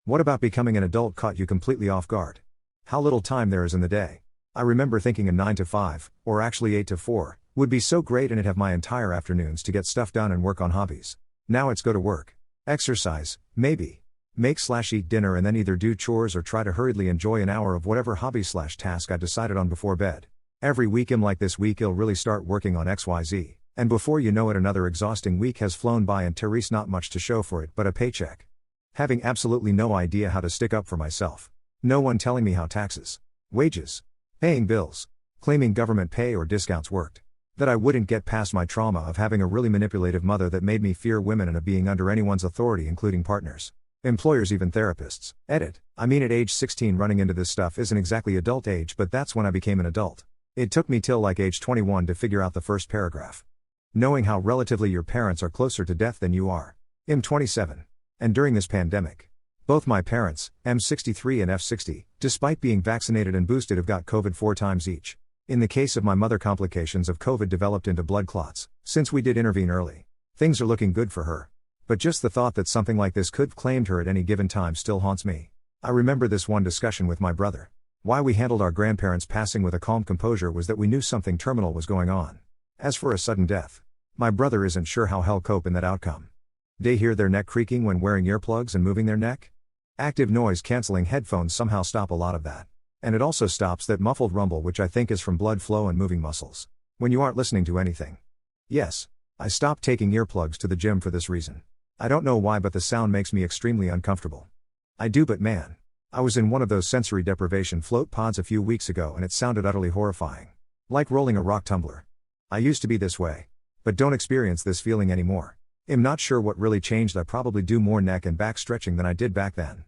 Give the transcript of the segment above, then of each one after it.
What about becoming an adult caught you completely off guard? How little time there is in the day. I remember thinking a 9 to 5, or actually 8 to 4, would be so great and it'd have my entire afternoons to get stuff done and work on hobbies. Now it's go to work. Exercise, maybe. Make/eat dinner and then either do chores or try to hurriedly enjoy an hour of whatever hobby/task I decided on before bed. Every week I'm like this week I'll really start working on XYZ. And before you know it another exhausting week has flown by and Therese not much to show for it but a paycheck. Having absolutely no idea how to stick up for myself. No one telling me how taxes, wages, paying bills, claiming government pay or discounts worked. That I wouldn't get past my trauma of having a really manipulative mother that made me fear women and of being under anyone's authority including partners, employers, even therapists. Edit. I mean at age 16 running into this stuff isn't exactly adult age but that's when I became an adult. It took me till like age 21 to figure out the first paragraph. Knowing how relatively your parents are closer to death than you are. I'm 27. And during this pandemic, both my parents, M63 and F60, despite being vaccinated and boosted have got COVID 4 times each. In the case of my mother, complications of COVID developed into blood clots. Since we did intervene early, things are looking good for her. But just the thought that something like this could have claimed her at any given time still haunts me. I remember this one discussion with my brother. Why we handled our grandparents' passing with a calm composure was that we knew something terminal was going on. As for a sudden death, my brother isn't sure how he'll cope in that outcome. They hear their neck creaking when wearing earplugs and moving their neck? Active noise-canceling headphones somehow stop a lot of that. And it also stops that muffled rumble, which I think is from blood flow and moving muscles. When you aren't listening to anything. Yes, I stopped taking earplugs to the gym for this reason. I don't know why but the sound makes me extremely uncomfortable. I do, but man. I was in one of those sensory deprivation float pods a few weeks ago and it sounded utterly horrifying. Like rolling a rock tumbler. I used to be this way. But don't experience this feeling anymore. I'm not sure what really changed. I probably do more neck and back stretching than I did back then.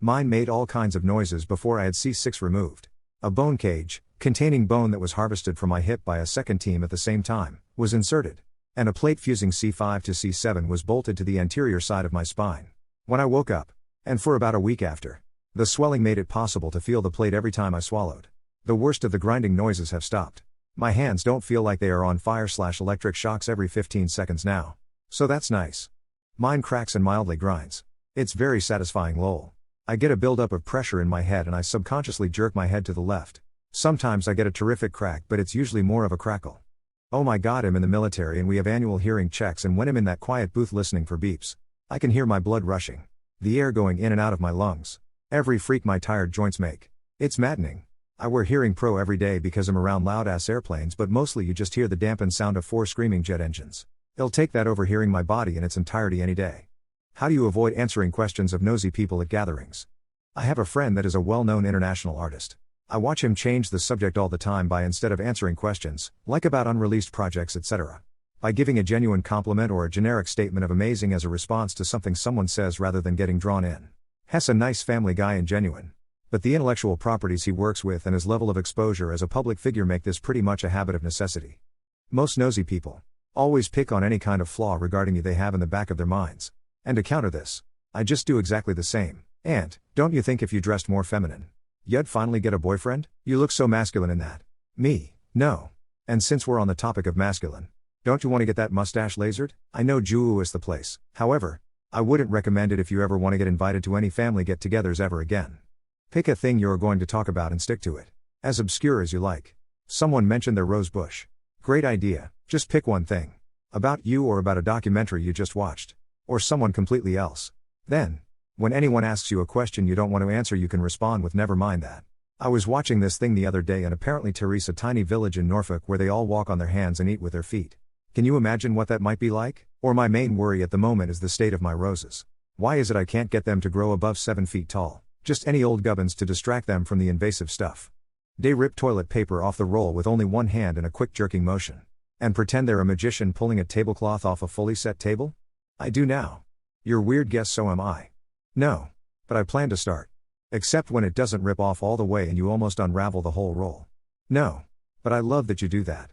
Mine made all kinds of noises before I had C6 removed. A bone cage, containing bone that was harvested from my hip by a second team at the same time, was inserted. And a plate fusing C5 to C7 was bolted to the anterior side of my spine. When I woke up, and for about a week after, the swelling made it possible to feel the plate every time I swallowed. The worst of the grinding noises have stopped. My hands don't feel like they are on fire/electric shocks every 15 seconds now. So that's nice. Mine cracks and mildly grinds. It's very satisfying, lol. I get a buildup of pressure in my head and I subconsciously jerk my head to the left. Sometimes I get a terrific crack but it's usually more of a crackle. Oh my god, I'm in the military and we have annual hearing checks, and when I'm in that quiet booth listening for beeps, I can hear my blood rushing. The air going in and out of my lungs. Every freak my tired joints make. It's maddening. I wear Hearing Pro every day because I'm around loud ass airplanes, but mostly you just hear the dampened sound of 4 screaming jet engines. It'll take that over hearing my body in its entirety any day. How do you avoid answering questions of nosy people at gatherings? I have a friend that is a well-known international artist. I watch him change the subject all the time by, instead of answering questions, like about unreleased projects etc., by giving a genuine compliment or a generic statement of amazing as a response to something someone says rather than getting drawn in. Hess a nice family guy and genuine. But the intellectual properties he works with and his level of exposure as a public figure make this pretty much a habit of necessity. Most nosy people always pick on any kind of flaw regarding you they have in the back of their minds. And to counter this, I just do exactly the same. And, don't you think if you dressed more feminine, you'd finally get a boyfriend? You look so masculine in that. Me, no. And since we're on the topic of masculine, don't you want to get that mustache lasered? I know Juu is the place. However, I wouldn't recommend it if you ever want to get invited to any family get-togethers ever again. Pick a thing you're going to talk about and stick to it. As obscure as you like. Someone mentioned their rose bush. Great idea, just pick one thing. About you or about a documentary you just watched. Or someone completely else. Then, when anyone asks you a question you don't want to answer, you can respond with "never mind that." I was watching this thing the other day and apparently Therese, a tiny village in Norfolk where they all walk on their hands and eat with their feet. Can you imagine what that might be like? Or my main worry at the moment is the state of my roses. Why is it I can't get them to grow above 7 feet tall? Just any old gubbins to distract them from the invasive stuff. They rip toilet paper off the roll with only one hand in a quick jerking motion. And pretend they're a magician pulling a tablecloth off a fully set table? I do now. You're weird, guess so am I. No. But I plan to start. Except when it doesn't rip off all the way and you almost unravel the whole roll. No. But I love that you do that.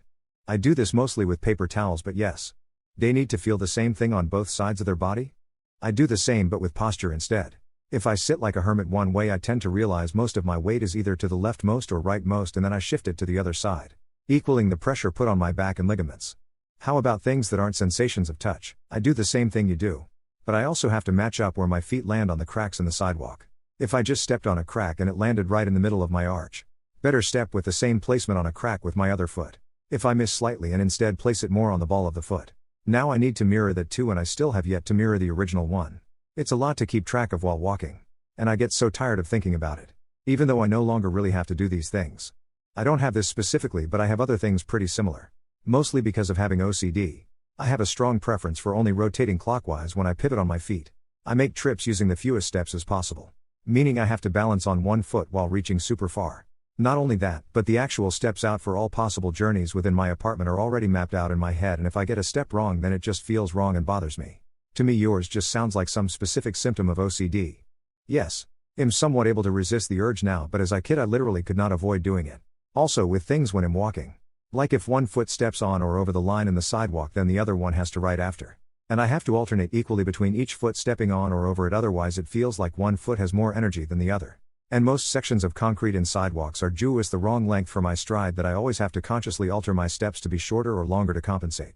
I do this mostly with paper towels, but yes. They need to feel the same thing on both sides of their body? I do the same but with posture instead. If I sit like a hermit one way, I tend to realize most of my weight is either to the leftmost or rightmost, and then I shift it to the other side, equaling the pressure put on my back and ligaments. How about things that aren't sensations of touch? I do the same thing you do. But I also have to match up where my feet land on the cracks in the sidewalk. If I just stepped on a crack and it landed right in the middle of my arch, better step with the same placement on a crack with my other foot. If I miss slightly and instead place it more on the ball of the foot, now I need to mirror that too, and I still have yet to mirror the original one. It's a lot to keep track of while walking. And I get so tired of thinking about it. Even though I no longer really have to do these things. I don't have this specifically, but I have other things pretty similar. Mostly because of having OCD. I have a strong preference for only rotating clockwise when I pivot on my feet. I make trips using the fewest steps as possible. Meaning I have to balance on one foot while reaching super far. Not only that, but the actual steps out for all possible journeys within my apartment are already mapped out in my head, and if I get a step wrong then it just feels wrong and bothers me. To me yours just sounds like some specific symptom of OCD. Yes. I'm somewhat able to resist the urge now, but as a kid I literally could not avoid doing it. Also with things when I'm walking. Like if one foot steps on or over the line in the sidewalk, then the other one has to right after. And I have to alternate equally between each foot stepping on or over it, otherwise it feels like one foot has more energy than the other. And most sections of concrete in sidewalks are just the wrong length for my stride that I always have to consciously alter my steps to be shorter or longer to compensate.